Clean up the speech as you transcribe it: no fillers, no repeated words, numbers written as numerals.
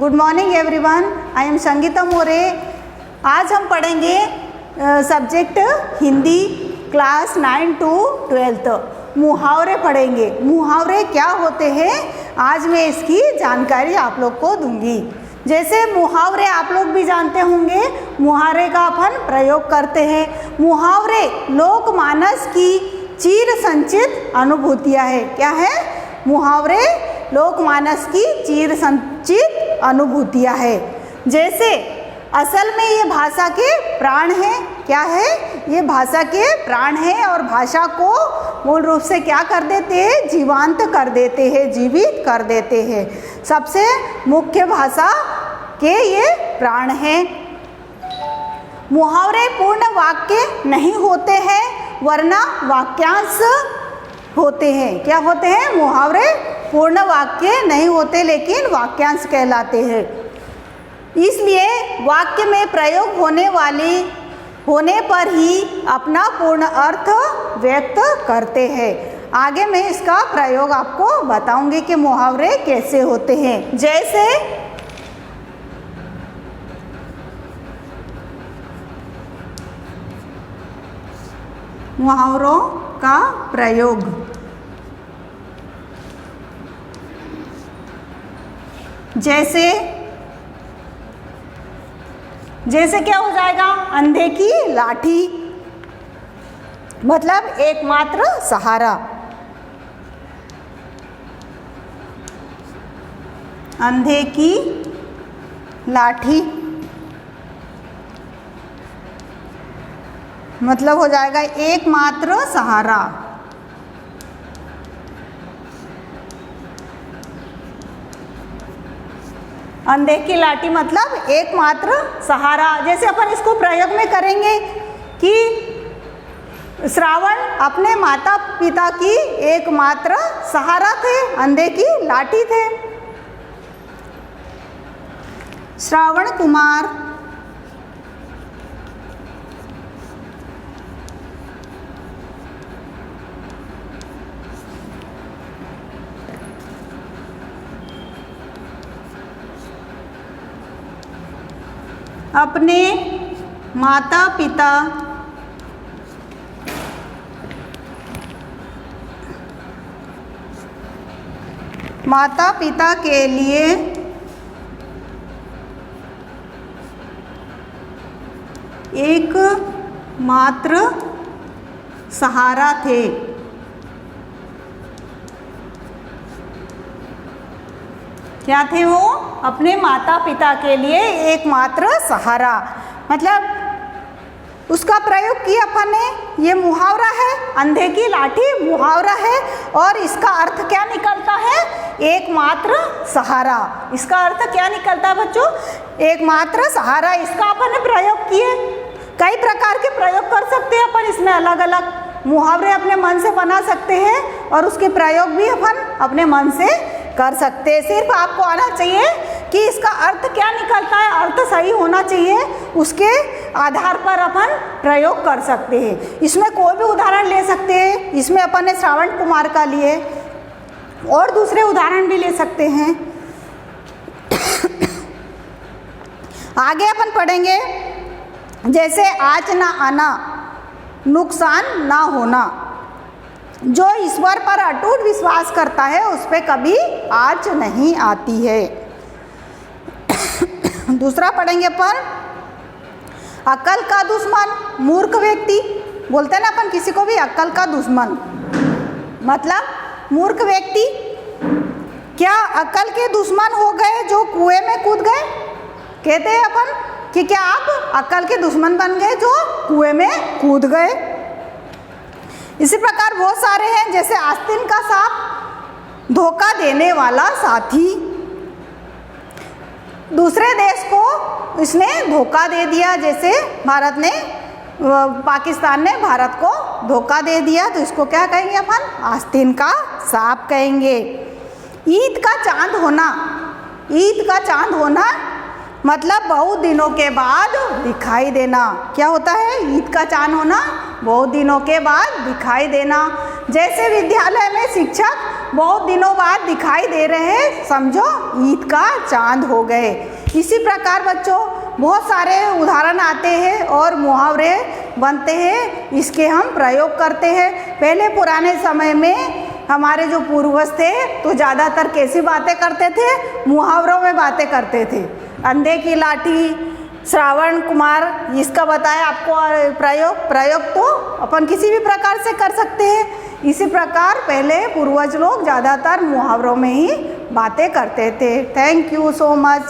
Good morning everyone, I am Sangeeta More. आज हम पढ़ेंगे सब्जेक्ट हिंदी क्लास 9 to 12 मुहावरे पढ़ेंगे। मुहावरे क्या होते हैं आज मैं इसकी जानकारी आप लोग को दूंगी। जैसे मुहावरे आप लोग भी जानते होंगे, मुहावरे का अपन प्रयोग करते हैं। मुहावरे लोकमानस की चिर संचित अनुभूतियाँ है। क्या है? मुहावरे लोकमानस की चिर संचित अनुभूतियाँ है। जैसे असल में ये भाषा के प्राण हैं। क्या है? ये भाषा के प्राण हैं और भाषा को मूल रूप से क्या कर देते हैं? जीवांत कर देते हैं, जीवित कर देते हैं। सबसे मुख्य भाषा के ये प्राण हैं। मुहावरे पूर्ण वाक्य नहीं होते हैं वरना वाक्यांश होते हैं। क्या होते हैं? मुहावरे पूर्ण वाक्य नहीं होते लेकिन वाक्यांश कहलाते हैं। इसलिए वाक्य में प्रयोग होने पर ही अपना पूर्ण अर्थ व्यक्त करते हैं। आगे मैं इसका प्रयोग आपको बताऊंगी कि मुहावरे कैसे होते हैं। जैसे मुहावरों का प्रयोग, जैसे क्या हो जाएगा? अंधे की लाठी मतलब एकमात्र सहारा। अंधे की लाठी मतलब हो जाएगा एकमात्र सहारा। अंधे की लाठी मतलब एकमात्र सहारा। जैसे अपन इसको प्रयोग में करेंगे कि श्रावण अपने माता पिता की एकमात्र सहारा थे, अंधे की लाठी थे। श्रावण कुमार अपने माता पिता के लिए एक मात्र सहारा थे। क्या थे वो? अपने माता पिता के लिए एकमात्र सहारा। मतलब उसका प्रयोग किया अपन ने। ये मुहावरा है, अंधे की लाठी मुहावरा है और इसका अर्थ क्या निकलता है? एकमात्र सहारा। इसका अर्थ क्या निकलता है बच्चों? एकमात्र सहारा। इसका अपन ने प्रयोग किए। कई प्रकार के प्रयोग कर सकते हैं अपन इसमें, अलग अलग मुहावरे अपने मन से बना सकते हैं और उसके प्रयोग भी अपन अपने मन से कर सकते हैं। सिर्फ आपको आना चाहिए कि इसका अर्थ क्या निकलता है, अर्थ सही होना चाहिए, उसके आधार पर अपन प्रयोग कर सकते हैं। इसमें कोई भी उदाहरण ले सकते हैं। इसमें अपन ने श्रावण कुमार का लिए और दूसरे उदाहरण भी ले सकते हैं। आगे अपन पढ़ेंगे जैसे आज ना आना, नुकसान ना होना। जो ईश्वर पर अटूट विश्वास करता है उस पर कभी आँच नहीं आती है। दूसरा पढ़ेंगे अपन अक्ल का दुश्मन मूर्ख व्यक्ति। बोलते हैं ना अपन किसी को भी अक्ल का दुश्मन, मतलब मूर्ख व्यक्ति। क्या अक्ल के दुश्मन हो गए जो कुएं में कूद गए? कहते हैं अपन कि क्या आप अक्ल के दुश्मन बन गए जो कुएं में कूद गए। इसी प्रकार बहुत सारे हैं, जैसे आस्तीन का सांप धोखा देने वाला साथी। दूसरे देश को इसने धोखा दे दिया, जैसे पाकिस्तान ने भारत को धोखा दे दिया, तो इसको क्या कहेंगे अपन? आस्तीन का सांप कहेंगे। ईद का चांद होना, ईद का चांद होना मतलब बहुत दिनों के बाद दिखाई देना। क्या होता है? ईद का चांद होना, बहुत दिनों के बाद दिखाई देना। जैसे विद्यालय में शिक्षक बहुत दिनों बाद दिखाई दे रहे हैं, समझो ईद का चांद हो गए। इसी प्रकार बच्चों बहुत सारे उदाहरण आते हैं और मुहावरे बनते हैं, इसके हम प्रयोग करते हैं। पहले पुराने समय में हमारे जो पूर्वज थे तो ज़्यादातर कैसी बातें करते थे, मुहावरों में बातें करते थे। अंधे की लाठी, श्रावण कुमार, इसका बताया आपको प्रयोग तो अपन किसी भी प्रकार से कर सकते हैं। इसी प्रकार पहले पूर्वज लोग ज़्यादातर मुहावरों में ही बातें करते थे। Thank you so much.